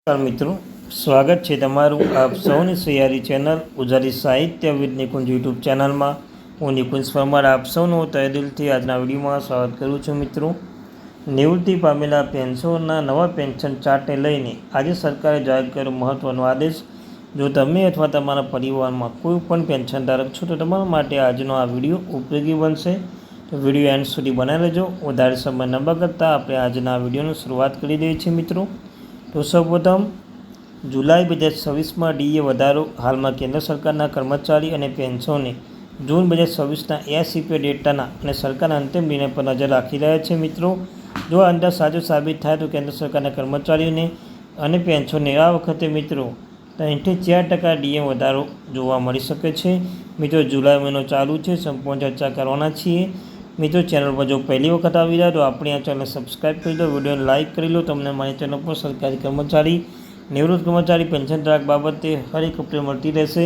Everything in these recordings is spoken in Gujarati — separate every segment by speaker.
Speaker 1: મિત્રો, સ્વાગત છે તમારું આપ સૌની સૈયારી ચેનલ ગુજરાતી સાહિત્ય વિદ નિકુંજ યુટ્યુબ ચેનલમાં. હું નિકુંજ પરમાર આપ સૌનું તહે દિલથી આજના વિડીયોમાં સ્વાગત કરું છું. મિત્રો, નિવૃત્તિ પામેલા પેન્શનરના નવા પેન્શન ચાર્ટને લઈને આજે સરકારે જાહેર કર્યો મહત્વનો આદેશ. જો તમે અથવા તમારા પરિવારમાં કોઈ પણ પેન્શનધારક છો તો તમારા માટે આજનો આ વિડીયો ઉપયોગી બનશે. તો વિડીયો એન્ડ સુધી બનાવી લેજો. વધારે સમય ન બગાડતા આપણે આજના વિડીયોની શરૂઆત કરી દઈએ છીએ. મિત્રો, તો સૌપ્રથમ જુલાઈ 2026માં ડીએ વધારો. હાલમાં કેન્દ્ર સરકારના કર્મચારી અને પેન્શનને જૂન 2026ના એસીપીએ ડેટાના અને સરકારના અંતિમ નિર્ણય પર નજર રાખી રહ્યા છે. મિત્રો, જો આ અંદાજ સાચો સાબિત થાય તો કેન્દ્ર સરકારના કર્મચારીઓને અને પેન્શનને આ વખતે મિત્રો 3-4% ડીએ વધારો જોવા મળી શકે છે. મિત્રો, જુલાઈ મહિનો ચાલુ છે, સંપૂર્ણ ચર્ચા કરવાના છીએ. મિત્રો, ચેનલ પર જો પહેલી વખત આવી રહ્યા તો આપણી આ ચેનલ સબસ્ક્રાઈબ કરી દો, વિડીયોને લાઇક કરી લો. તમને મારી ચેનલ પર સરકારી કર્મચારી, નિવૃત્ત કર્મચારી, પેન્શનધારક બાબતે હરેક અપડેટ મળતી રહેશે.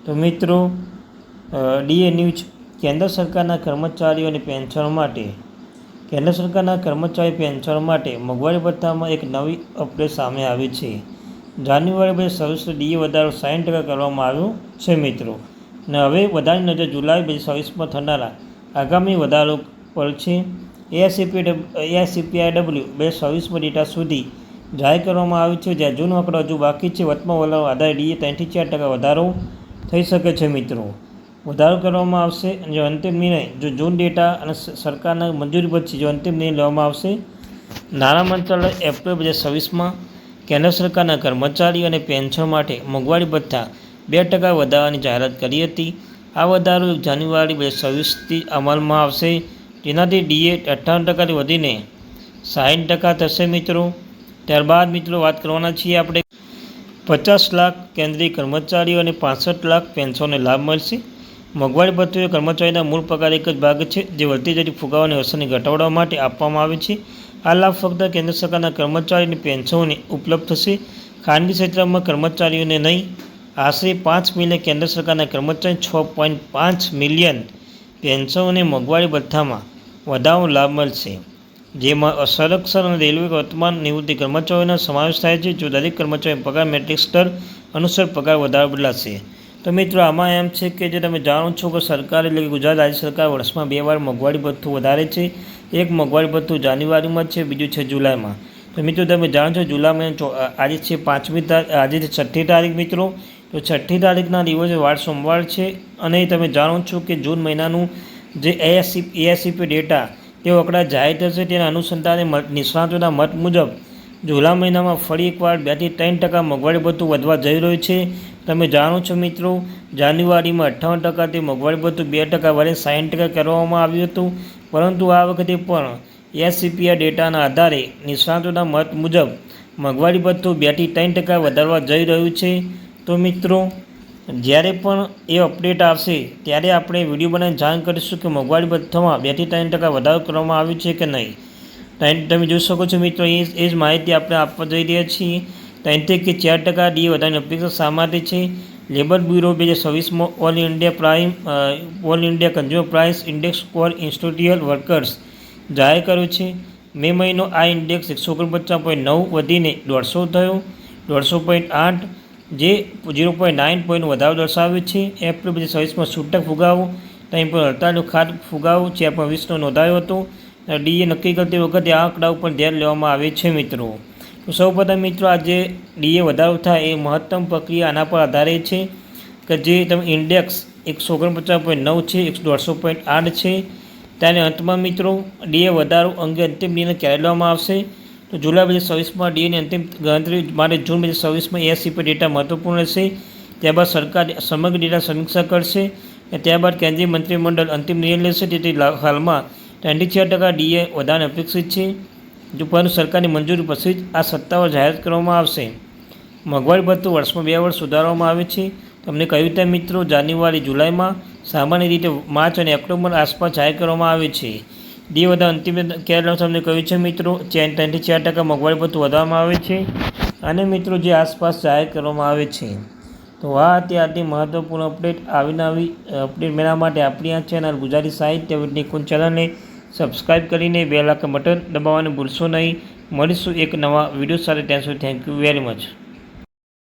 Speaker 1: તો મિત્રો, ડીએ ન્યૂઝ. કેન્દ્ર સરકારના કર્મચારીઓ અને પેન્શનો માટે મોંઘવારી ભથ્થામાં એક નવી અપડેટ સામે આવી છે. જાન્યુઆરી 2026 ડીએ વધારો 60% કરવામાં આવ્યો છે. મિત્રો, અને હવે વધારાની નજર જુલાઈ 2026માં થનારા આગામી વધારો પર છે. એઆઈસીપીઆઈડબ્લ્યુ 2026માં ડેટા સુધી જાહેર કરવામાં આવ્યું છે, જ્યાં જૂન આંકડો હજુ બાકી છે. વર્તમાન વલણના આધારે ડીએ 3-4% વધારો થઈ શકે છે. મિત્રો, વધારો કરવામાં આવશે જો અંતિમ નિર્ણય જો જૂન ડેટા અને સરકારના મંજૂરી પછી જો અંતિમ નિર્ણય લેવામાં આવશે. નાણાં મંત્રાલય એપ્રિલ 2026માં કેન્દ્ર સરકારના કર્મચારી અને પેન્શન માટે મોંઘવારી ભથ્થા 2% વધારવાની જાહેરાત કરી હતી. આ વધારો 1 જાન્યુઆરી 2026થી અમલમાં આવશે, જેનાથી ડીએ 58%થી વધીને 60% થશે. મિત્રો, ત્યારબાદ મિત્રો વાત કરવાના છીએ આપણે 50 લાખ કેન્દ્રીય કર્મચારીઓ અને 65 લાખ પેન્શનને લાભ મળશે. મોંઘવારી ભથ્થું એ કર્મચારીના મૂળ પગાર એક જ ભાગ છે, જે વધતી જતી ફુગાવાની અસરને ઘટાડવા માટે આપવામાં આવે છે. આ લાભ ફક્ત કેન્દ્ર સરકારના કર્મચારીની પેન્શનોને ઉપલબ્ધ થશે, ખાનગી ક્ષેત્રમાં કર્મચારીઓને નહીં. આશરે 5 મિલિયન કેન્દ્ર સરકારના કર્મચારી, 6.5 મિલિયન પેન્શનોને મોંઘવારી ભથ્થામાં વધારાનો લાભ મળશે, જેમાં સંરક્ષણ અને રેલવે વર્તમાન નિવૃત્તિ કર્મચારીઓનો સમાવેશ થાય છે. જો દરેક કર્મચારી પગાર મેટ્રિક સ્તર અનુસાર પગાર વધારો બદલાશે. તો મિત્રો, આમાં એમ છે કે જે તમે જાણો છો કે સરકાર એટલે કે ગુજરાત રાજ્ય સરકાર વર્ષમાં 2 વાર મોંઘવારી ભથ્થું વધારે છે. એક મોંઘવારી ભથ્થું જાન્યુઆરીમાં છે, બીજું છે જુલાઈમાં. તો મિત્રો, તમે જાણો છો જુલાઈમાં આજે છે 5મી તારીખ, આજે છે 6ઠી તારીખ. મિત્રો, તો 6ઠી તારીખના દિવસે વાર સોમવાર છે. અને તમે જાણો છો કે જૂન મહિનાનું જે એઆઈસીપી ડેટા તે આંકડા જાહેર થશે. તેના અનુસંધાને નિષ્ણાતોના મત મુજબ જુલાઈ મહિનામાં ફરી એકવાર 2-3% મોંઘવારી ભથ્થું વધવા જઈ રહ્યું છે. તમે જાણો છો મિત્રો, જાન્યુઆરીમાં 58%થી મોંઘવારી ભથ્થું 2% વધીને 60% કરવામાં આવ્યું હતું. પરંતુ આ વખતે પણ એઆઈસીપીઆઈ ડેટાના આધારે નિષ્ણાતોના મત મુજબ મોંઘવારી ભથ્થું 2-3% વધારવા જઈ રહ્યું છે. તો મિત્રો, જ્યારે પણ એ અપડેટ આવશે ત્યારે આપણે વિડીયો બનાવીને જાણ કરીશું કે મોંઘવારી ભથ્થામાં 2-3% વધારો કરવામાં આવ્યો છે કે નહીં. તમે જોઈ શકો છો મિત્રો, એ જ માહિતી આપણે આપવા જઈ રહ્યા છીએ. 3-4% ડીએ વધારાની અપેક્ષા શા માટે છે? લેબર બ્યુરો 2026માં all India consumer price index for industrial workers જાહેર કર્યો છે. મે મહિનો આ ઇન્ડેક્સ 149.9 વધીને 150 થયો, 150.8, જે 0.9 પોઈન્ટ વધારો દર્શાવ્યો છે. એપ્રિલ 2026માં છૂટક ફુગાવો 3.48 ખાદ ફુગાવો 4.20નો નોંધાયો હતો. ડીએ નક્કી કરતી વખતે આ આંકડા ઉપર ધ્યાન લેવામાં આવે છે. મિત્રો, તો સૌપ્રથમ મિત્રો, આ જે ડીએ વધારો થાય એ મહત્તમ પ્રક્રિયા આના પર આધારે છે કે જે તમે ઇન્ડેક્સ 149.9 છે, 150.8 છે. ત્યારે અંતમાં મિત્રો, ડીએ વધારો અંગે અંતિમ નિર્ણય ક્યારે લેવામાં આવશે? તો જુલાઈ 2026માં ડીએની અંતિમ ગણતરી માટે જૂન 2026માં એઆઈસીપી ડેટા મહત્વપૂર્ણ રહેશે. ત્યારબાદ સરકાર સમગ્ર ડેટા સમીક્ષા કરશે અને ત્યારબાદ કેન્દ્રીય મંત્રીમંડળ અંતિમ નિર્ણય લેશે. તેથી હાલમાં 3-4% ડીએ વધારાને અપેક્ષિત છે. જો પરંતુ સરકારની મંજૂરી પછી જ આ સત્તાવાર જાહેરાત કરવામાં આવશે. મોંઘવારી ભથ્થું વર્ષમાં 2 વાર સુધારવામાં આવે છે. તમને કહ્યું તેમ મિત્રો, જાન્યુઆરી જુલાઈમાં, સામાન્ય રીતે માર્ચ અને ઓક્ટોબર આસપાસ જાહેર કરવામાં આવે છે. ડીએ વધારો અંતિમ ક્યારે તમને કહ્યું છે મિત્રો, 3-4% મોંઘવારી ભથ્થું વધારવામાં આવે છે અને મિત્રો જે આસપાસ જાહેર કરવામાં આવે છે. તો આ અત્યારની મહત્વપૂર્ણ અપડેટ. આવી નવી અપડેટ મેળવવા માટે આપણી આ ચેનલ ગુજરાતી સાહિત્ય વિદ નિકુંજ ચેનલને સબસ્ક્રાઈબ કરીને બેલ આઇકન બટન દબાવવાનું ભૂલશો નહીં. મળીશું એક નવા વિડીયો સાથે. ત્યાં સુધી થેન્ક યુ વેરી મચ.